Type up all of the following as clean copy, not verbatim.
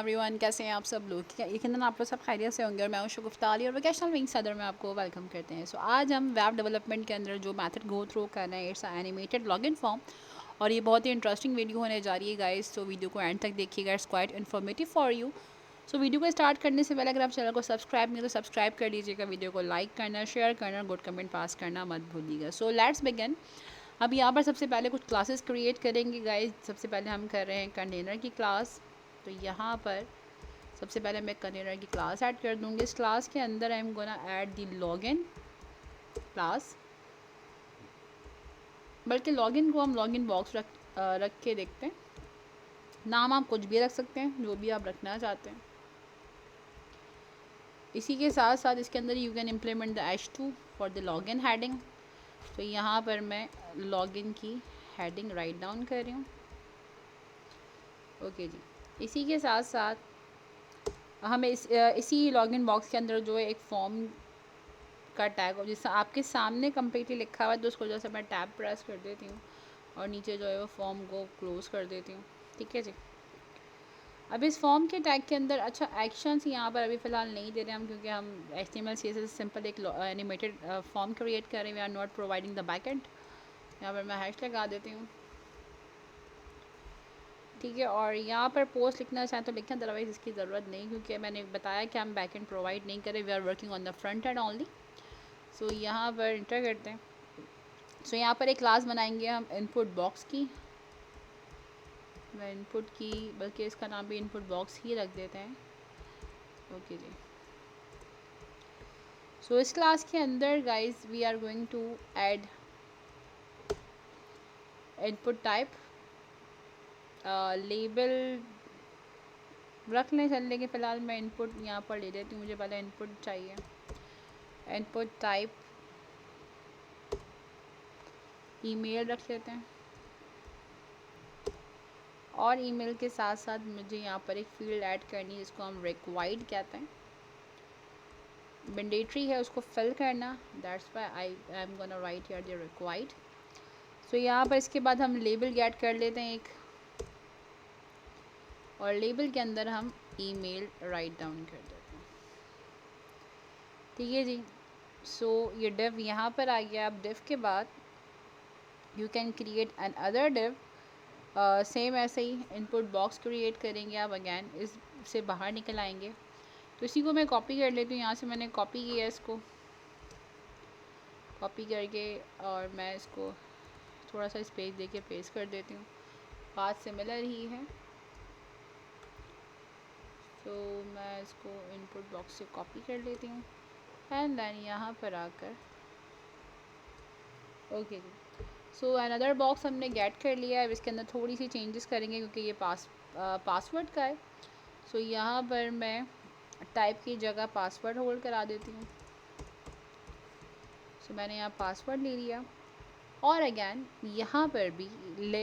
Everyone, कैसे हैं आप सब लोग? यकीनन आप लोग सब खैरियत से होंगे और मैं हूं शगुफ्ता अली और वोकेशनल विंग सदर में आपको वेलकम करते हैं। सो आज हम वेब डेवलपमेंट के अंदर जो मेथड गो थ्रू कर रहे हैं, इट्स एनिमेटेड लॉगिन फॉर्म और ये बहुत ही इंटरेस्टिंग वीडियो होने जा रही है गाइस। तो वीडियो को एंड तक देखिएगा, it's quite informative for you. So video को स्टार्ट करने से पहले अगर आप चैनल को सब्सक्राइब नहीं तो सब्सक्राइब कर लीजिएगा, वीडियो को लाइक करना, शेयर करना, गुड कमेंट पास करना मत भूलिएगा। So let's begin. अब यहाँ पर सबसे पहले कुछ क्लासेस क्रिएट करेंगे गाइस। सबसे पहले हम कर रहे हैं कंटेनर की क्लास। तो यहाँ पर सबसे पहले मैं कंटेनर की क्लास ऐड कर दूँगी। इस क्लास के अंदर I am gonna add the login class, बल्कि लॉगिन को हम लॉगिन बॉक्स रख के देखते हैं। नाम आप कुछ भी रख सकते हैं, जो भी आप रखना चाहते हैं। इसी के साथ साथ इसके अंदर you can implement the h2 for the login heading. तो यहाँ पर मैं लॉगिन की हेडिंग राइट डाउन कर रही हूँ। ओके जी। इसी के साथ साथ हमें इसी लॉगिन बॉक्स के अंदर जो है एक फॉर्म का टैग हो, जिससे आपके सामने कम्प्लीटली लिखा हुआ है, तो उसको जैसे मैं टैब प्रेस कर देती हूँ और नीचे जो है वो फॉर्म को क्लोज़ कर देती हूँ। ठीक है जी। अब इस फॉर्म के टैग के अंदर अच्छा एक्शंस यहाँ पर अभी फ़िलहाल नहीं दे रहे हम, क्योंकि हम HTML CSS सिंपल एक एनिमेटेड फॉर्म क्रिएट कर रहे हैं। We are not providing the backend. यहाँ पर मैं हैश लगा देती हूँ। ठीक है। और यहाँ पर पोस्ट लिखना चाहें तो लिखें, अदरवाइज़ इसकी ज़रूरत नहीं, क्योंकि मैंने बताया कि हम बैकएंड प्रोवाइड नहीं करें। We are working on the front end only. So यहाँ पर इंटर करते हैं। सो यहाँ पर एक क्लास बनाएंगे हम इनपुट बॉक्स की। मैं इनपुट की, बल्कि इसका नाम भी इनपुट बॉक्स ही रख देते हैं। ओके जी। सो इस क्लास के अंदर guys we are going to add input type. Label रख लें चलने के, फ़िलहाल मैं इनपुट यहाँ पर ले लेती हूँ, मुझे पहले इनपुट चाहिए। इनपुट टाइप ईमेल रख लेते हैं। और ईमेल के साथ साथ मुझे यहाँ पर एक फील्ड ऐड करनी है, जिसको हम रिक्वायर्ड कहते हैं। मैंडेटरी है उसको फिल करना, that's why I am gonna write here the required. So यहाँ पर इसके बाद हम लेबल ऐड कर लेते हैं एक, और लेबल के अंदर हम ईमेल राइट डाउन कर देते हैं। ठीक है जी। सो ये डिव यहाँ पर आ गया। अब डिव के बाद you can create an other div. Same ऐसे ही इनपुट बॉक्स क्रिएट करेंगे आप। अगैन इससे बाहर निकल आएंगे। तो इसी को मैं कॉपी कर लेती हूँ। यहाँ से मैंने कॉपी किया इसको, कॉपी करके और मैं इसको थोड़ा सा स्पेस दे के पेस्ट कर देती हूँ। बात सिमिलर ही है। तो मैं इसको इनपुट बॉक्स से कॉपी कर लेती हूँ एंड देन यहाँ पर आकर ओके जी। सो अनदर बॉक्स हमने गेट कर लिया है। अब इसके अंदर थोड़ी सी चेंजेस करेंगे, क्योंकि ये पासवर्ड का है। सो यहाँ पर मैं टाइप की जगह पासवर्ड होल्ड करा देती हूँ। सो मैंने यहाँ पासवर्ड ले लिया। और अगैन यहाँ पर भी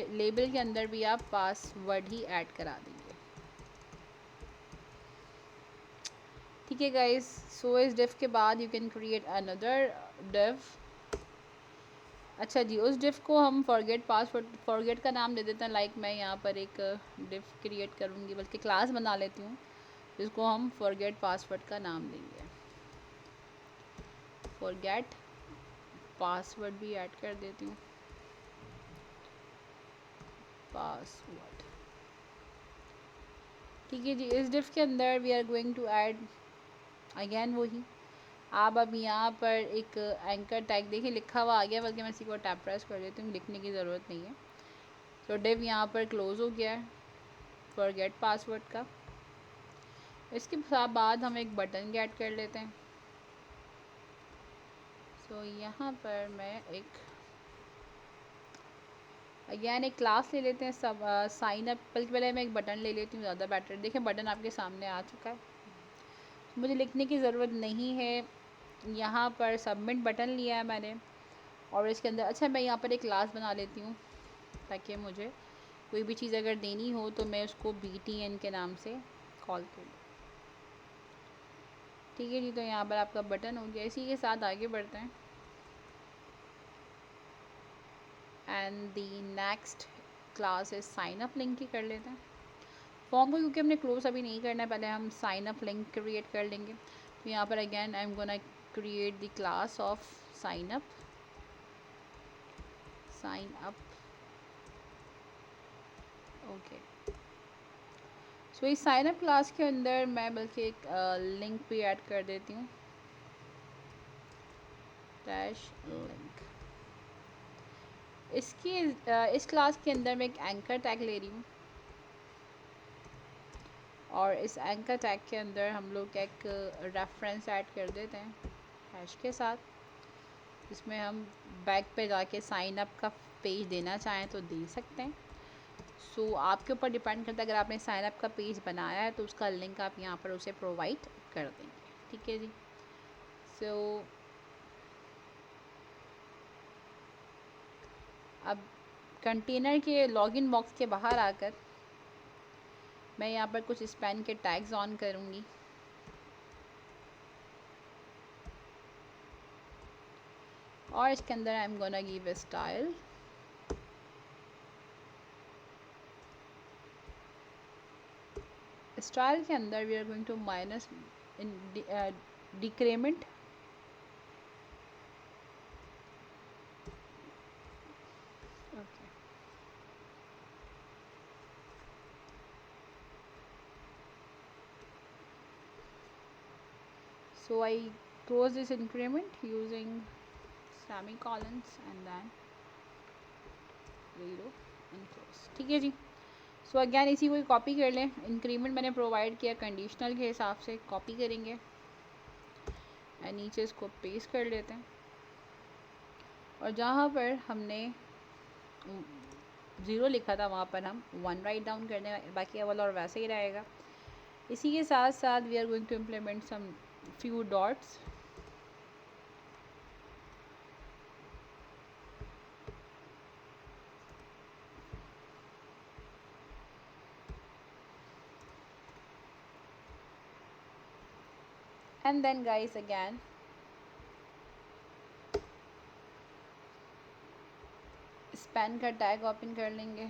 लेबल के अंदर भी आप पासवर्ड ही ऐड करा देंगे। ठीक है गाइस। सो इस डिव के बाद you can create another div. अच्छा जी, उस डिव को हम फॉरगेट पासवर्ड, फॉरगेट का नाम दे देते हैं। लाइक मैं यहाँ पर एक डिव क्रिएट करूँगी, बल्कि क्लास बना लेती हूँ, जिसको हम फॉरगेट पासवर्ड का नाम देंगे। फॉरगेट पासवर्ड भी ऐड कर देती हूँ। पासवर्ड। ठीक है जी। इस डिव के अंदर we are going to add again वही। आप अब यहाँ पर एक एंकर टैग देखिए लिखा हुआ आ गया, बल्कि मैं इसी को टैप प्रेस कर देती हूँ, लिखने की ज़रूरत नहीं है। तो डिव यहाँ पर क्लोज हो गया है फॉरगेट पासवर्ड का। इसके बाद हम एक बटन ऐड कर लेते हैं। सो यहाँ पर मैं एक अगैन एक क्लास ले लेते हैं, सब साइन अप, बल्कि पहले मैं एक बटन ले लेती हूँ, ज़्यादा बेटर। देखें बटन आपके सामने आ चुका है, मुझे लिखने की ज़रूरत नहीं है। यहाँ पर सबमिट बटन लिया है मैंने, और इसके अंदर अच्छा मैं यहाँ पर एक क्लास बना लेती हूँ, ताकि मुझे कोई भी चीज़ अगर देनी हो तो मैं उसको BTN के नाम से कॉल कर लूँ। ठीक है जी। तो यहाँ पर आपका बटन हो गया। इसी के साथ आगे बढ़ते हैं and the next class is sine up link की कर लेते हैं। फॉर्म को क्योंकि हमने क्लोज अभी नहीं करना है, पहले हम साइन अप लिंक क्रिएट कर लेंगे। तो यहाँ पर again I am gonna create the class of sign up. Okay, so इस साइन अप क्लास के अंदर मैं बल्कि एक लिंक भी ऐड कर देती हूँ, डैश लिंक। इस क्लास के अंदर मैं एक एंकर टैग ले रही हूँ, और इस एंकर टैग के अंदर हम लोग एक रेफरेंस ऐड कर देते हैं हैश के साथ, जिसमें हम बैक पे जाके साइन अप का पेज देना चाहें तो दे सकते हैं। सो आपके ऊपर डिपेंड करता है, अगर आपने साइन अप का पेज बनाया है तो उसका लिंक आप यहाँ पर उसे प्रोवाइड कर देंगे, ठीक है जी। सो अब कंटेनर के लॉगिन बॉक्स के बाहर आकर मैं यहाँ पर कुछ स्पैन के टैग्स ऑन करूँगी, और इसके अंदर I am gonna give a style. Style के अंदर we are going to minus in decrement, okay, so I close this increment using semicolons and then 0 and close, ठीक है जी। सो अगेन इसी को कॉपी कर लें, इंक्रीमेंट मैंने प्रोवाइड किया कंडीशनल के हिसाब से, कॉपी करेंगे एंड नीचे इसको पेस्ट कर लेते हैं, और जहाँ पर हमने 0 लिखा था वहाँ पर हम 1 राइट डाउन करने, बाकी अवल और वैसे ही रहेगा। इसी के साथ साथ we are going to implement some few dots, and then guys again span का टैग ओपन कर लेंगे,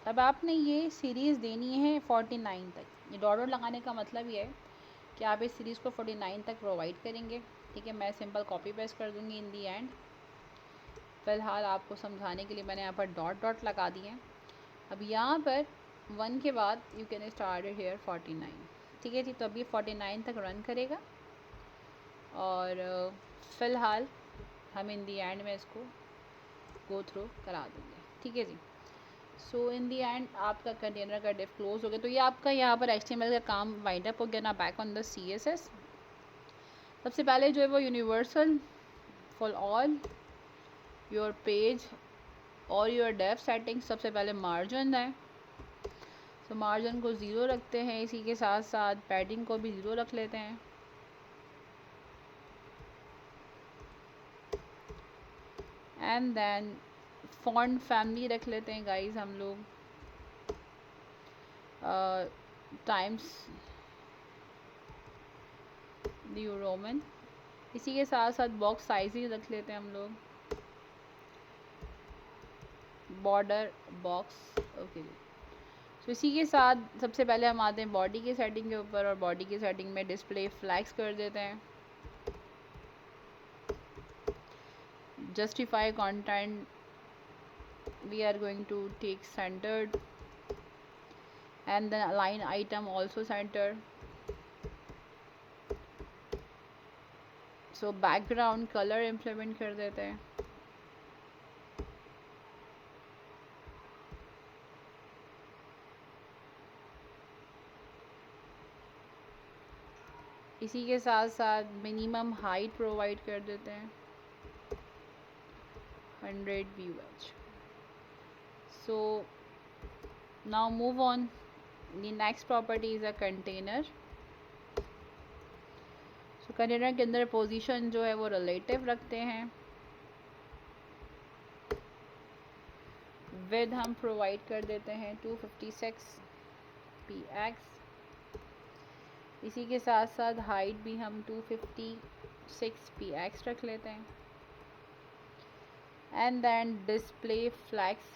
अब आपने ये सीरीज़ देनी है 49 तक। ये डॉट डॉट लगाने का मतलब ये है कि आप इस सीरीज़ को 49 तक प्रोवाइड करेंगे, ठीक है। मैं सिंपल कॉपी पेस्ट कर दूंगी इन दी एंड। फ़िलहाल आपको समझाने के लिए मैंने यहाँ पर डॉट डॉट लगा दिए हैं। अब यहाँ पर 1 के बाद यू कैन स्टार्ट हेयर 49, ठीक है जी। तो अभी 49 तक रन करेगा, और फ़िलहाल हम इन दी एंड में इसको गो थ्रू करा देंगे, ठीक है जी। सो इन दी एंड आपका कंटेनर का डिफ क्लोज हो गया। तो ये आपका यहाँ पर HTML का काम वाइंड अप हो गया ना। बैक ऑन द CSS, सबसे पहले जो है वो universal for all your page और योर डेफ सेटिंग, सबसे पहले मार्जिन है। तो मार्जिन को 0 रखते हैं, इसी के साथ साथ पैडिंग को भी 0 रख लेते हैं, एंड देन फॉन्ट फैमिली रख लेते हैं गाइस हम लोग टाइम्स न्यू रोमन। इसी के साथ साथ बॉक्स साइज ही रख लेते हैं हम लोग, बॉर्डर बॉक्स, ओके जी। तो इसी के साथ सबसे पहले हम आते हैं बॉडी की सेटिंग के ऊपर, और बॉडी की सेटिंग में डिस्प्ले फ्लैग्स कर देते हैं। Justify content we are going to take centered, and then align item also center. So background color implement कर देते हैं, इसी के साथ साथ मिनिमम हाइट प्रोवाइड कर देते हैं 100 VH. So now move on. The next property is a container. So container के अंदर पोजीशन जो है वो रिलेटिव रखते हैं। विड्थ हम प्रोवाइड कर देते हैं 256, पी एक्स। इसी के साथ साथ हाइट भी हम 256 पी एक्स रख लेते हैं। And then display flex,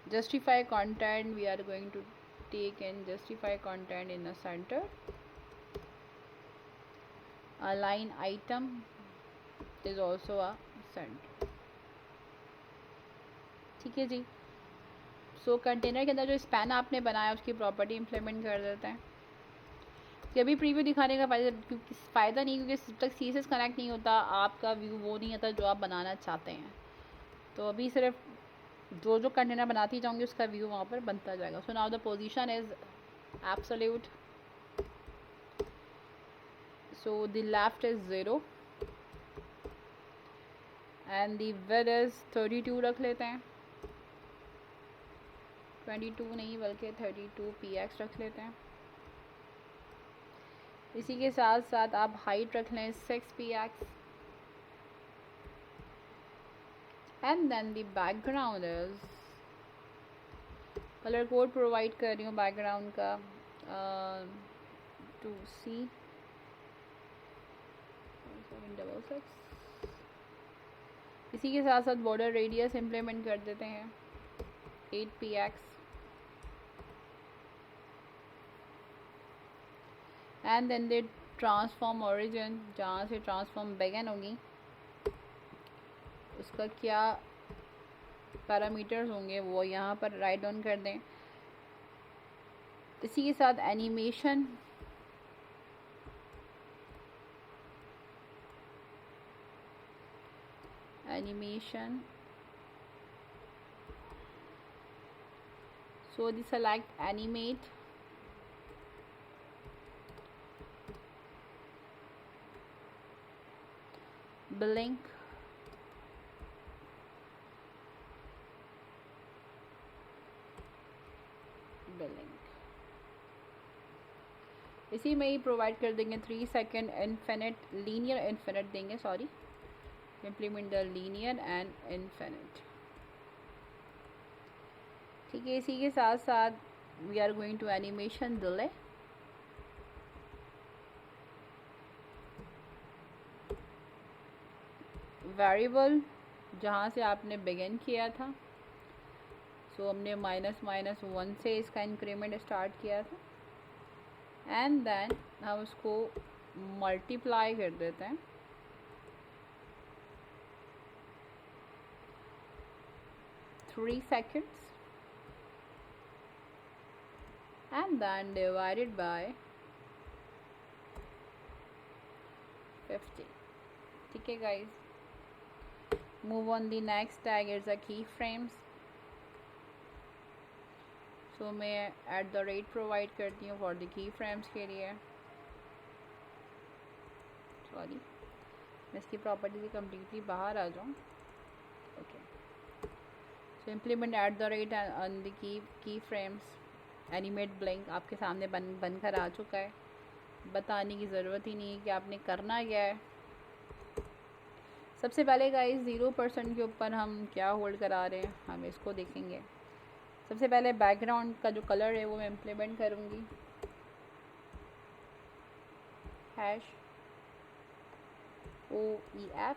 justify content, we are going to take and justify content in the center. Align item is also a center। ठीक है जी। सो कंटेनर के अंदर जो स्पैन आपने बनाया उसकी प्रॉपर्टी इम्प्लीमेंट कर देते हैं। कि अभी प्रीव्यू दिखाने का फ़ायदा नहीं, क्योंकि जब तक CSS कनेक्ट नहीं होता आपका व्यू वो नहीं आता जो आप बनाना चाहते हैं। तो अभी सिर्फ जो जो कंटेनर बनाती जाऊंगी उसका व्यू वहाँ पर बनता जाएगा। So now the position is absolute, so the left is 0 and the width is 32 रख लेते हैं। 22 नहीं बल्कि 32 px रख लेते हैं। इसी के साथ साथ आप हाइट रख लें 6 px and then the background is, colour code provide कर रही हूँ बैकग्राउंड का 2C 766। इसी के साथ साथ बॉर्डर रेडियस इम्प्लीमेंट कर देते हैं 8 px and then the transform origin, जहाँ से ट्रांसफॉर्म बिगिन होगी उसका क्या पैरामीटर्स होंगे वो यहाँ पर राइट डाउन कर दें। इसी के साथ animation, so the select animate, blink, इसी में ही प्रोवाइड कर देंगे 3 सेकेंड इन्फिनिट, लीनियर इन्फिनिट देंगे, sorry, implement the linear and infinite. ठीक है। इसी के साथ साथ we are going to animation delay, variable जहाँ से आपने बिगिन किया था, सो हमने -1 से इसका इंक्रीमेंट स्टार्ट किया था एंड देन हम उसको मल्टीप्लाई कर देते हैं 3 seconds and then divided by 50। ठीक है guys, move on the next tag is a keyframes। तो मैं @ प्रोवाइड करती हूँ फॉर द की फ्रेम्स के लिए। सॉरी, मैं इसकी प्रॉपर्टी से कम्प्लीटली बाहर आ जाऊँ। Okay, so implement @ on the key frames, animate blink आपके सामने बनकर आ चुका है, बताने की ज़रूरत ही नहीं है कि आपने करना क्या है। सबसे पहले गाइस 0% के ऊपर हम क्या होल्ड करा रहे हैं हम इसको देखेंगे। सबसे पहले बैकग्राउंड का जो कलर है वो मैं इम्प्लीमेंट करूँगी, #OEF।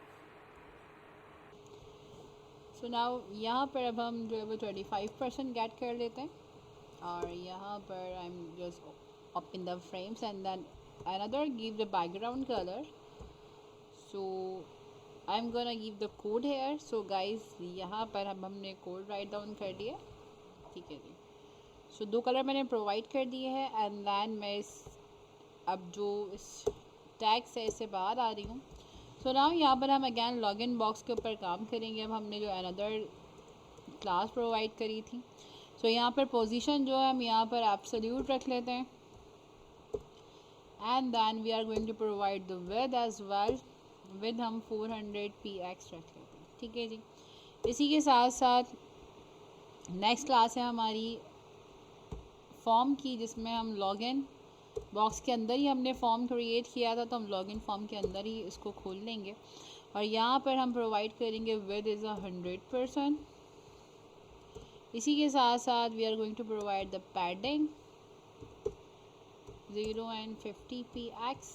सो नाउ यहाँ पर अब हम जो है वो 25% गेट कर लेते हैं और यहाँ पर I am just up in the frames and then another give the background colour. So I am gonna give the code here. So guys यहाँ पर अब हमने कोड राइट डाउन कर दिया। ठीक है जी। सो 2 कलर मैंने प्रोवाइड कर दिए हैं एंड देन मैं अब जो इस टैग से इससे बाहर आ रही हूँ। सो नाउ यहाँ पर हम अगैन लॉगिन बॉक्स के ऊपर काम करेंगे। अब हमने जो अनदर क्लास प्रोवाइड करी थी, सो यहाँ पर पोजीशन जो है हम यहाँ पर एब्सोल्यूट रख लेते हैं and then we are going to provide the width as well. Width हम 400 px रख लेते हैं। ठीक है जी। इसी के साथ साथ नेक्स्ट क्लास है हमारी फॉर्म की, जिसमें हम लॉगिन बॉक्स के अंदर ही हमने फॉर्म क्रिएट किया था, तो हम लॉगिन फॉर्म के अंदर ही इसको खोल लेंगे और यहाँ पर हम प्रोवाइड करेंगे विड्थ इज़ 100%, इसी के साथ साथ we are going to provide the padding 0 and 50px.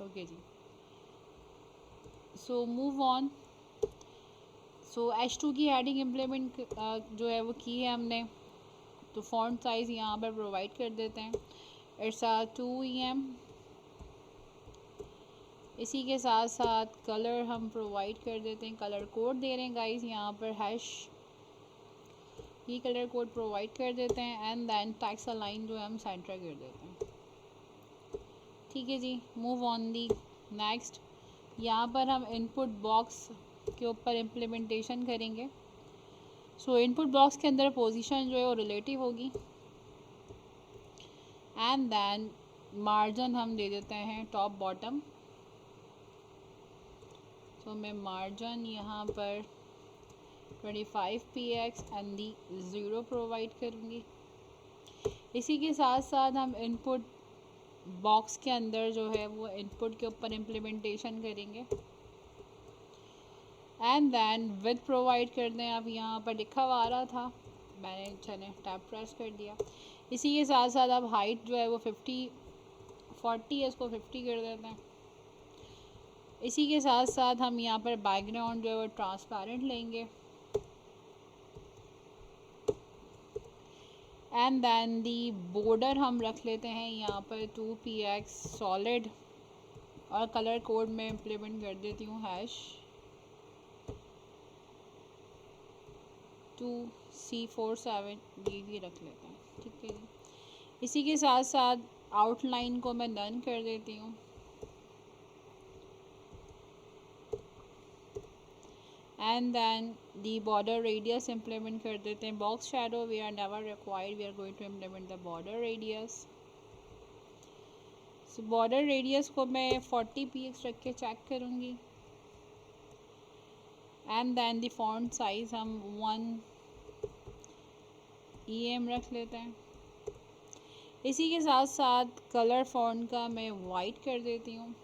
Okay जी, so move on. So H2 की हेडिंग इम्प्लीमेंट जो है वो की है हमने, तो फॉन्ट साइज़ यहाँ पर प्रोवाइड कर देते हैं. It's 2 EM. इसी के साथ साथ कलर हम प्रोवाइड कर देते हैं, कलर कोड दे रहे हैं गाइस यहाँ पर हैश, ये कलर कोड प्रोवाइड कर देते हैं. एंड देन टैक्स अलाइन जो है हम सेंटर कर देते हैं. ठीक है जी, मूव ऑन दी नेक्स्ट. यहाँ पर हम इनपुट बॉक्स के ऊपर इम्प्लीमेंटेशन करेंगे. सो इनपुट बॉक्स के अंदर पोजीशन जो है वो रिलेटिव होगी. एंड देन मार्जिन हम दे देते हैं टॉप बॉटम. तो मैं मार्जिन यहाँ पर 25px एंड दी 0 प्रोवाइड करूँगी. इसी के साथ साथ हम इनपुट बॉक्स के अंदर जो है वो इनपुट के ऊपर इम्प्लीमेंटेशन करेंगे. एंड देन विद प्रोवाइड कर दें. अब यहाँ पर लिखा हुआ आ रहा था, मैंने चले टैब प्रेस कर दिया. इसी के साथ साथ अब हाइट जो है वो 40 है, इसको 50 कर देते हैं. इसी के साथ साथ हम यहाँ पर बैकग्राउंड जो है वो ट्रांसपेरेंट लेंगे. एंड देन दी बॉर्डर हम रख लेते हैं यहाँ पर 2px सॉलिड, और कलर कोड में इम्प्लीमेंट कर देती हूँ हैश 2C47, ये भी रख लेते हैं. ठीक है जी. इसी के साथ साथ आउटलाइन को मैं डन कर देती हूँ. And then the border radius implement कर देते हैं. Box shadow we are never required, we are going to implement the border radius. So border radius को मैं 40px रख के चेक करूँगी. And then the font size हम 1 EM रख लेते हैं. इसी के साथ साथ कलर फॉन्ट का मैं वाइट कर देती हूँ.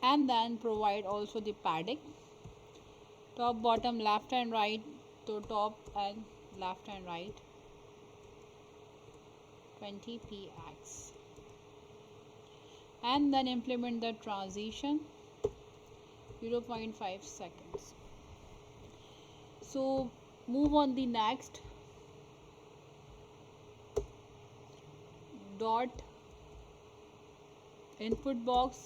And then provide also the padding top bottom left and right, तो top and left and right 20px. And then implement the transition 0.5 seconds. So move on the next. Dot input box.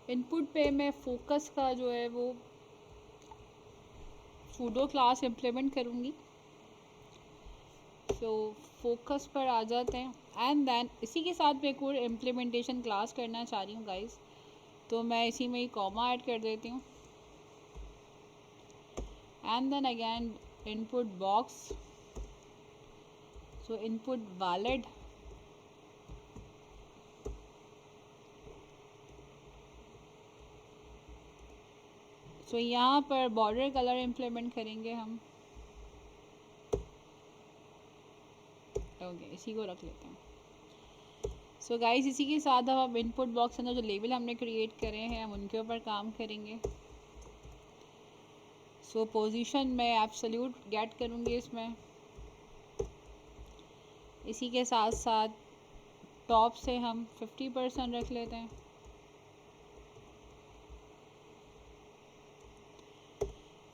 Input पे मैं focus का जो है वो pseudo class implement करूँगी. So focus पर आ जाते हैं. एंड देन इसी के साथ मैं एक और इम्प्लीमेंटेशन क्लास करना चाह रही हूँ गाइस, तो मैं इसी में ही कॉमा ऐड कर देती हूँ. And then again input box, so input valid. So यहाँ पर बॉर्डर कलर इम्प्लीमेंट करेंगे हम. ओके, इसी को रख लेते हैं. सो गाइस, इसी के साथ अब हम इनपुट बॉक्स अंदर जो लेबल हमने क्रिएट करे हैं हम उनके ऊपर काम करेंगे. सो पोजीशन में एब्सोल्यूट गेट करूँगी इसमें. इसी के साथ साथ टॉप से हम 50% रख लेते हैं.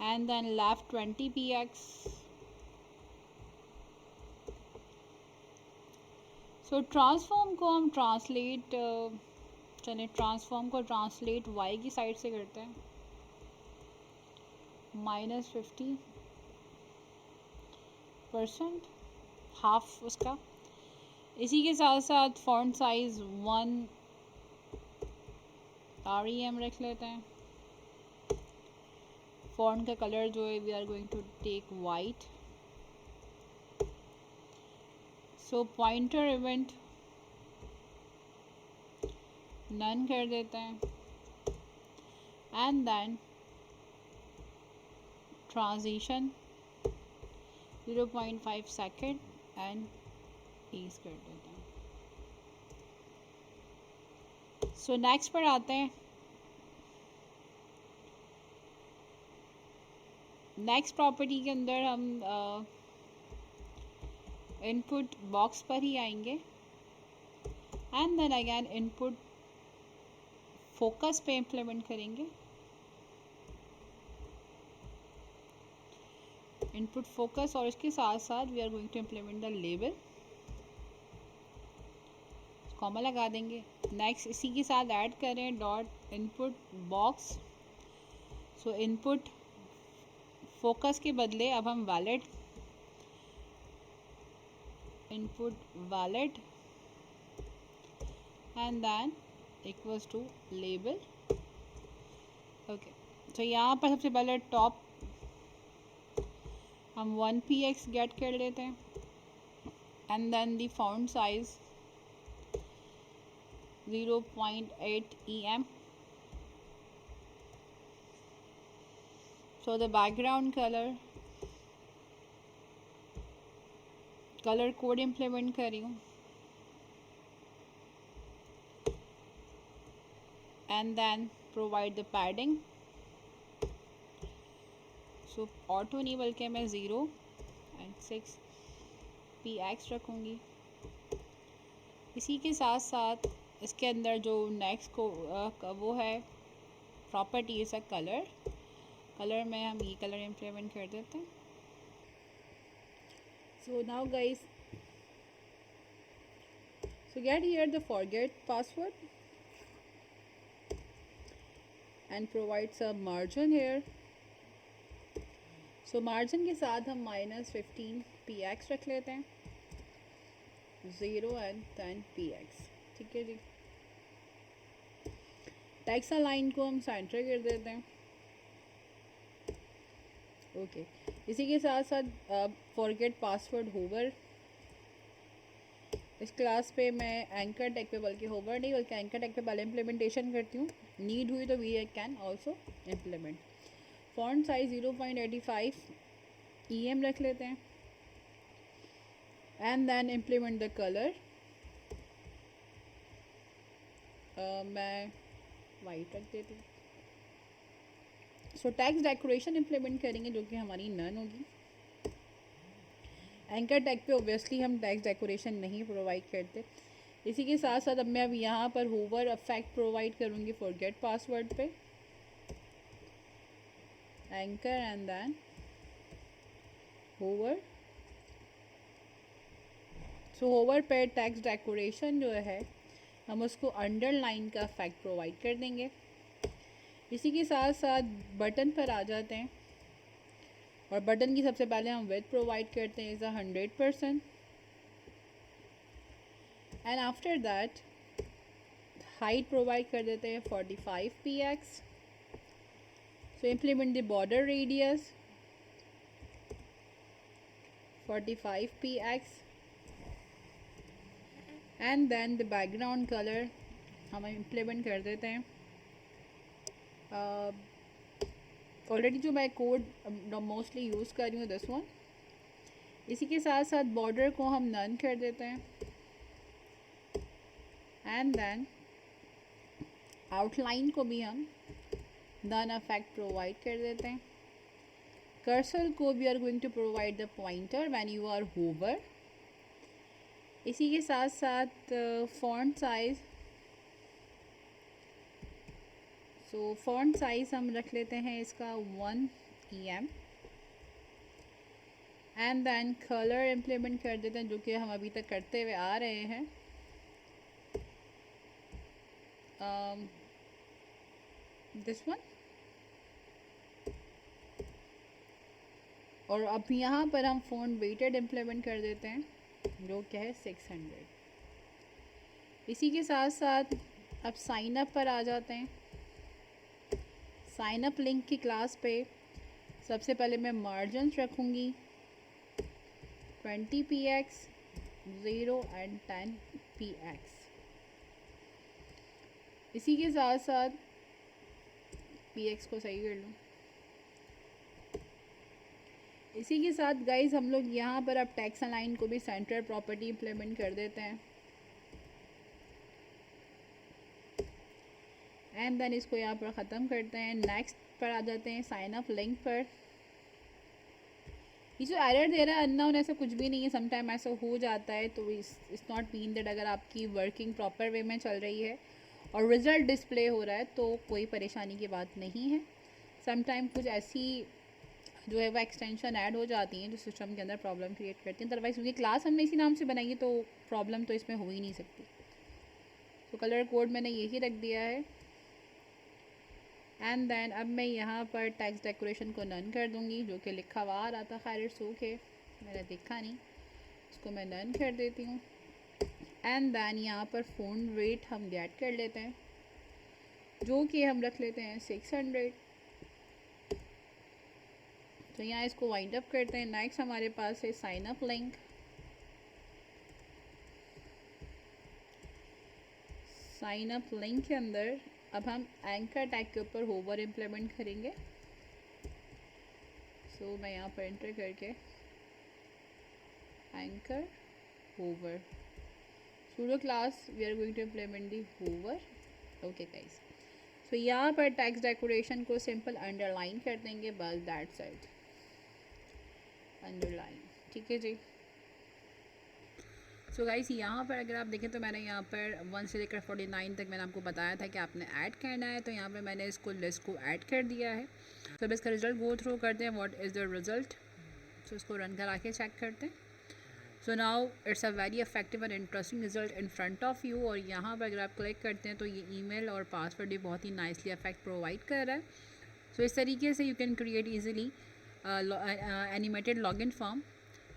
And then left 20px. So transform को हम ट्रांसलेट चलिए ट्रांसफॉर्म को ट्रांसलेट y की साइड से करते हैं. -50%, हाफ उसका. इसी के साथ साथ फॉन्ट साइज 1 REM रख लेते हैं. फॉन्ट का कलर जो है we are going to take white. So pointer event none कर देते हैं. And then transition 0.5 second and ease कर देते हैं. सो नेक्स्ट पर आते हैं. नेक्स्ट प्रॉपर्टी के अंदर हम इनपुट बॉक्स पर ही आएंगे and then again input focus पे इम्प्लीमेंट करेंगे। इनपुट फोकस और इसके साथ साथ we are going to implement the label, comma लगा देंगे। नेक्स्ट इसी के साथ ऐड करें dot input box. So input focus के बदले अब हम valid, input valid and then equals to label. Okay, तो यहाँ पर सबसे पहले टॉप हम 1px गेट कर लेते हैं and then the font size 0.8 em. So the background color code implement कर रही हूँ and then provide the padding. So auto नहीं बल्कि मैं 0 and 6 px रखूँगी। इसी के साथ साथ इसके अंदर जो नेक्स्ट को वो है प्रॉपर्टी इज अ कलर में हम ये कलर इम्प्लीमेंट कर देते हैं। So now guys, so get here the forget password and provide some margin here. So margin के साथ हम -15 px रख लेते हैं, 0 and 10 px। ठीक है जी। टेक्स्ट लाइन को हम सेंटर कर देते हैं। ओके, इसी के साथ साथ फॉरगेट पासवर्ड होवर, इस क्लास पे मैं एंकर टैग पे बल्कि होवर नहीं बल्कि एंकर टैग पे पहले इम्प्लीमेंटेशन करती हूँ, नीड हुई तो we can also implement. Font size 0.85 em रख लेते हैं and then implement the colour. मैं वाइट रख देती हूँ। सो टैक्स डेकोरेशन इम्प्लीमेंट करेंगे जो कि हमारी नन होगी। एंकर टैग पे ओबियसली हम टैक्स डेकोरेशन नहीं प्रोवाइड करते। इसी के साथ साथ अब यहाँ पर होवर इफेक्ट प्रोवाइड करूँगी फॉरगेट पासवर्ड पे, anchor and then hover. So hover पे टैक्स डेकोरेशन जो है हम उसको अंडरलाइन का इफेक्ट प्रोवाइड कर देंगे। इसी के साथ साथ बटन पर आ जाते हैं और बटन की सबसे पहले हम विड्थ प्रोवाइड करते हैं is 100% and after that height provide कर देते हैं 45 px। So implement the border radius 45 px and then the background colour हम इम्प्लीमेंट कर देते हैं। ऑलरेडी जो मैं कोड मोस्टली यूज़ कर रही हूँ दिस वन। इसी के साथ साथ बॉर्डर को हम नन कर देते हैं एंड देन आउटलाइन को भी हम नन इफेक्ट प्रोवाइड कर देते हैं। कर्सर को we are going to provide the pointer when you are hover. इसी के साथ साथ font size, so font size हम रख लेते हैं इसका 1 em and then colour implement कर देते हैं जो कि हम अभी तक करते हुए आ रहे हैं। This one. और अब यहाँ पर हम फ़ॉन्ट वेटेड इम्प्लीमेंट कर देते हैं जो क्या है 600। इसी के साथ साथ अब साइन अप पर आ जाते हैं। साइन अप लिंक की क्लास पे सबसे पहले मैं मार्जिन रखूँगी 20 px, 0 and 10 px। इसी के साथ साथ px को सही कर लूँ। इसी के साथ गाइज हम लोग यहाँ पर अब टेक्स्ट अलाइन को भी सेंटर प्रॉपर्टी इम्प्लीमेंट कर देते हैं एंड देन इसको यहाँ पर ख़त्म करते हैं। नेक्स्ट पर आ जाते हैं साइन अप लिंक पर। ये जो एरर दे रहा है अननोन, ऐसा कुछ भी नहीं है, समटाइम ऐसा हो जाता है, तो इट्स नॉट मीन दैट अगर आपकी वर्किंग प्रॉपर वे में चल रही है और रिज़ल्ट डिस्प्ले हो रहा है तो कोई परेशानी की बात नहीं है। समटाइम कुछ ऐसी जो है वो एक्सटेंशन ऐड हो जाती हैं जो सिस्टम के अंदर प्रॉब्लम क्रिएट करती हैं, अदरवाइज क्योंकि क्लास हमने इसी नाम से बनाई है तो प्रॉब्लम तो इसमें हो ही नहीं सकती। तो कलर कोड मैंने यही रख दिया है। एंड देन अब मैं यहाँ पर टेक्स्ट डेकोरेशन को नन कर दूँगी, जो कि लिखा हुआ आ रहा था, खैर इट्स ओके, मैंने देखा नहीं, इसको मैं नन कर देती हूँ। एंड देन यहाँ पर फ़ोन रेट हम गेट कर लेते हैं, जो कि हम रख लेते हैं 600। तो यहाँ इसको वाइंड अप करते हैं। नेक्स्ट हमारे पास है sign up link. Sign up link के अंदर अब हम एंकर टैग के ऊपर होवर इम्प्लीमेंट करेंगे। सो मैं यहाँ पर एंटर करके anchor hover pseudo class we are going to implement the hover. Okay guys, so यहाँ पर टेक्स्ट डेकोरेशन को सिंपल अंडरलाइन कर देंगे, बस दैट्स इट, अंडरलाइन, ठीक है जी। सो गाइस यहाँ पर अगर आप देखें तो मैंने यहाँ पर 1 से लेकर 49 तक मैंने आपको बताया था कि आपने ऐड करना है, तो यहाँ पे मैंने इसको लिस्ट को ऐड कर दिया है। तो अब इसका रिज़ल्ट गो थ्रू करते हैं, व्हाट इज़ द रिज़ल्ट। सो इसको रन करा के चेक करते हैं। So now it's a very effective and interesting result in front of you. और यहाँ पर अगर आप क्लिक करते हैं तो ये ईमेल और पासवर्ड भी बहुत ही नाइसली इफेक्ट प्रोवाइड कर रहा है। सो इस तरीके से you can create easily animated login form.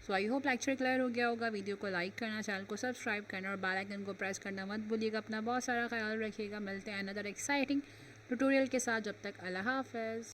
So I hope lecture clear हो गया होगा। वीडियो को लाइक करना, चैनल को सब्सक्राइब करना और बेल आइकन को प्रेस करना मत भूलिएगा। अपना बहुत सारा ख्याल रखिएगा। मिलते हैं अनदर एक्साइटिंग ट्यूटोरियल के साथ, जब तक अल्लाह हाफ़िज़।